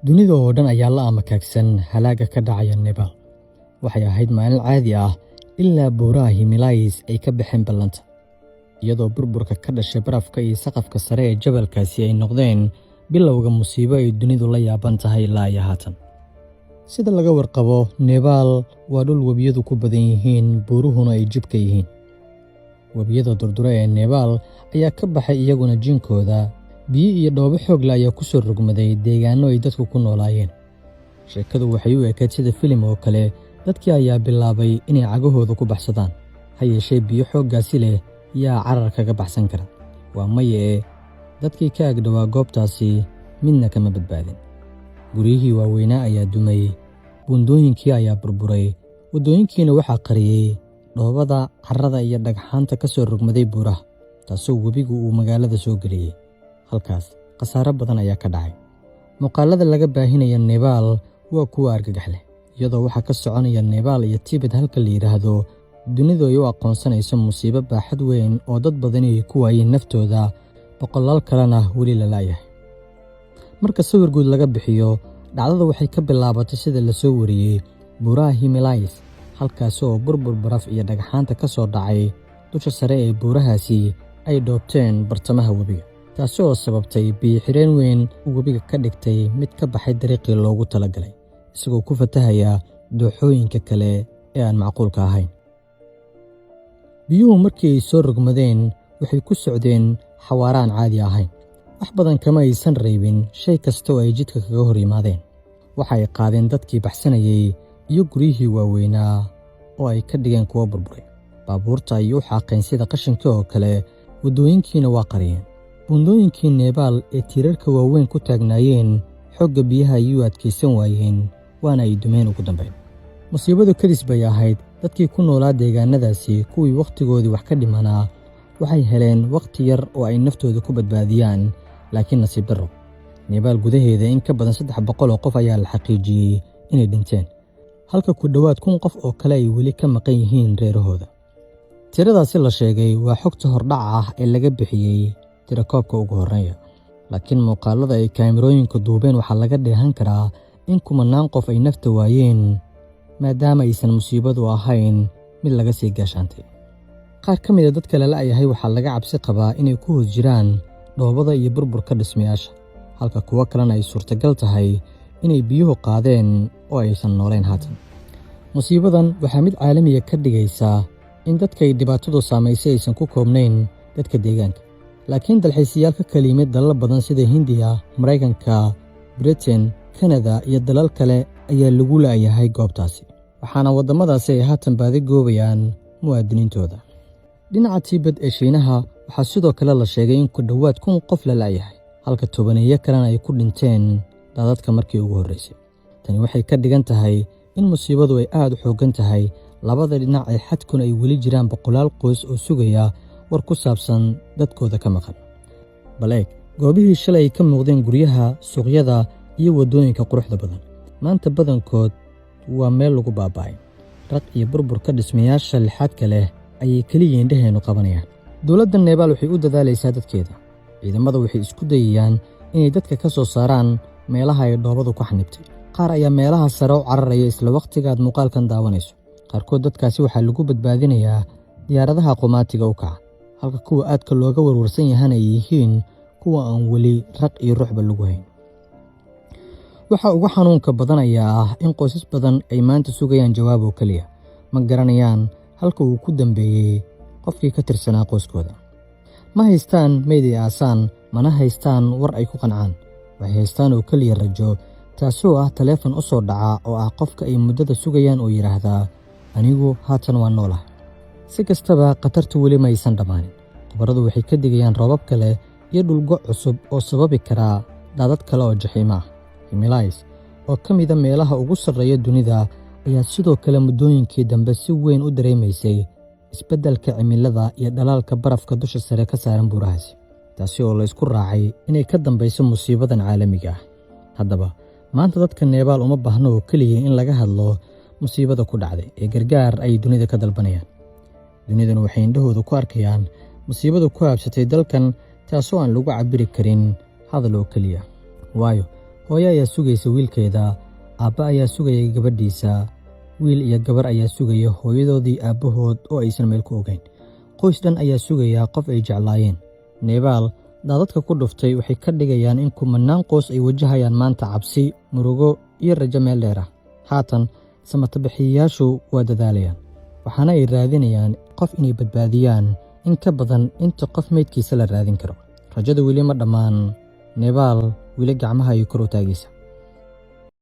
Dunida oo dhan ayaa la amakaagsan halaaga ka dhacaya Nepal. Waxay ahayd maalin caadi ah ilaa buuraha Himalayas ay ka baxeen ballanta, iyadoo burburka ka dhashay barafka iyo saqafka sare ee jabalkaasi ay noqdeen bilowga musiibo ay dunidu la yaaban tahay ilaa iyo haatan. Sida laga warqabo, Nepal waa dhul webiyadu ku badan yihiin, buuruhuna ay jibka yihiin. Webiyada durdura ee Nepal ayaa ka baxay iyaguna jinkooda, biyo iyo dhoobo xoog leh ayaa ku soo rogmaday deegaano ay dadku ku noolaayeen. Sheekadu waxay u ekayd sida filim oo kale, dadkii ayaa bilaabay inay cagahooda ku baxsadaan. Ha yeeshee biyo xooggaasi leh yaa carar kaga baxsan kara. Waa maye dadkii ka agdhawaa goobtaasi midna kama badbaadin. Guryihii waaweynaa ayaa dumay, buundooyinkii ayaa burburay, waddooyinkiina waxaa qariyey dhoobada, carrada iyo dhagxaanta ka soo rogmaday buuraha, taasoo webigu uu magaalada soo geliyey. Halkaas khasaare badan ayaa ka dhacay. Muuqaalada laga baahinaya Nepal waa kuwa argagax leh, iyadoo waxaa ka soconaya Nepal iyo Tibet halka la yiraahdo dunidu ay u aqoonsanayso musiibo baaxad weyn oo dad badani ay ku waayeen naftooda, boqolaal kalena weli la laayahay. Marka sawir guud laga bixiyo, dhacdada waxay ka bilaabatay sida la soo wariyey buuraha Himalayas, halkaas oo burbur baraf iyo dhagxaanta ka soo dhacay dusha sare ee buurahaasi ay dhoobteen bartamaha webiga, taasi oo sababtay biyo-xireen weyn oo webiga ka dhigtay mid ka baxay dariiqii loogu talagalay, isagoo ku fatahaya dooxooyinka kale ee aan macquulka ahayn. Biyuhu markii ay soo rogmadeen waxay ku socdeen xawaare aan caadi ahayn. Wax badan kama aysan reebin shay kasta oo ay jidka kaga hor yimaadeen. Waxa ay qaadeen dadkii baxsanayay iyo guryihii waaweynaa oo ay ka dhigeen kuwo burburay. Baabuurta ayay u xaaqeen sida qashinka oo kale, waddooyinkiina waa qariyeen. Buundooyinkii Nepal ee tiirarka waaweyn ku taagnaayeen xoogga biyaha ayay u adkaysan waayeen, waana ay dumeen ugu dambeyn. Musiibadu kadis bay ahayd. Dadkii ku noolaa deegaanadaasi, kuwii wakhtigoodii wax ka dhimanaa, waxay heleen wakhti yar oo ay naftooda ku badbaadiyaan, laakiin nasiib darro, Nepal gudaheeda in ka badan 300 oo qof ayaa la xaqiijiyey inay dhinteen, halka ku dhowaad 1,000 qof oo kale ay weli ka maqan yihiin reerahooda. Tiradaasi la sheegay waa xogta hordhaca ah ee laga bixiyey tirakoobka ugu horreeya, laakiin muuqaalada ay kaamirooyinka duubeen waxaa laga dheehan karaa in kumanaan qof ay nafta waayeen, maadaama aysan musiibadu ahayn mid laga sii gaashaantay. Qaar ka mid a dadka la la'yahay waxaa laga cabsi qabaa inay ku hoos jiraan dhoobada iyo burburka dhismayaasha, halka kuwo kalena ay suurtagal tahay inay biyuhu qaadeen oo aysan noolayn haatan. Musiibadan waxaa mid caalamiya ka dhigaysaa in dadka ay dhibaatadu saamaysay aysan ku koobnayn dadka deegaanka, laakiin dalxiisayaal ka kala yimid dalal badan sida Hindiya, Maraykanka, Britain, Kanada iyo dalal kale ayaa lagu la'yahay goobtaasi, waxaana waddamadaasi ay haatan baadi goobayaan muwaadiniintooda. Dhinaca Tibet ee Shiinaha waxaa sidoo kale la sheegay in ku dhowaad 1,000 qof la la'yahay, halka tobaneeyo kalena ay ku dhinteen daadadka markii ugu horreysay. Tani waxay ka dhigan tahay in musiibadu ay aad u xooggan tahay, labada dhinac ee xadkuna ay weli jiraan boqolaal qoys oo sugaya war ku saabsan dadkooda ka maqan. Bal eeg, goobihii shalay ay ka muuqdeen guryaha, suuqyada iyo waddooyinka quruxda badan, maanta badankood waa meel lagu baaba'ay. Raq iyo burburka dhismayaasha lixaadka leh ayay keliya indhaheenu qabanayaan. Dowladda Nepal waxay u dadaalaysaa dadkeeda. Ciidamada waxay isku dayayaan inay dadka ka soo saaraan meelaha ay dhoobadu ku xanibtay. Qaar ayaa meelaha sare u cararaya isla wakhtiga aad muuqaalkan daawanayso. Qaarkood dadkaasi waxaa lagu badbaadinayaa diyaaradaha qumaatiga u kaca, halka kuwa aadka looga warwarsan yahana ay yihiin kuwa aan weli raq iyo ruuxba lagu hayn. Waxa ugu xanuunka badan ayaa ah in qoysas badan ay maanta sugayaan jawaab oo keliya, ma garanayaan halka uu ku dambeeyey qofkii ka tirsanaa qoyskooda. Ma haystaan meyd ay aasaan, mana haystaan war ay ku qancaan. Waxay haystaan oo keliya rajo, taasoo ah taleefan u soo dhaca oo ah qofka ay muddada sugayaan oo yidhaahdaa, anigu haatan waa noolahay. Si kastaba, khatartu weli ma aysan dhammaanin. Khubaradu waxay ka digayaan roobab kale iyo dhulgo cusub oo sababi karaa daadad kale oo jaxiimo ah. Himalayas, oo ka mid a meelaha ugu sarreeya dunida, ayaa sidoo kale muddooyinkii dambe si weyn u dareemaysay isbeddelka cimilada iyo dhalaalka barafka dusha sare ka saaran buurahaasi, taasi oo la isku raacay inay ka dambayso musiibadan caalamiga ah. Haddaba, maanta dadka Nepal uma baahno oo keliya in laga hadlo musiibada ku dhacday ee gargaar ay dunida ka dalbanayaan. Duniduna waxay indhahooda ku arkayaan musiibada ku habsatay dalkan, taasoo aan lagu cabiri karin hadal oo keliya. waayo hooyo ayaa sugaysa wiilkeeda, aabba ayaa sugaya gabadhiisa, wiil iyo gabar ayaa sugaya hooyadoodii aabbahood oo aysan meel ku ogayn. Qoys dhan ayaa sugaya qof ay jeclaayeen. Nebaal, daadadka ku dhuftay waxay ka dhigayaan in kumanaan qoys ay wajahayaan maanta cabsi, murugo iyo rajo meel dheer ah. Haatan samatabixiyayaashu waa dadaalayaan, waxaana ay raadinayaan qof inay badbaadiyaan in ka badan inta qof meydkiisa la raadin karo. Rajada weli ma dhammaan. Nebaal weli gacmaha ayuu kor u taagaysa.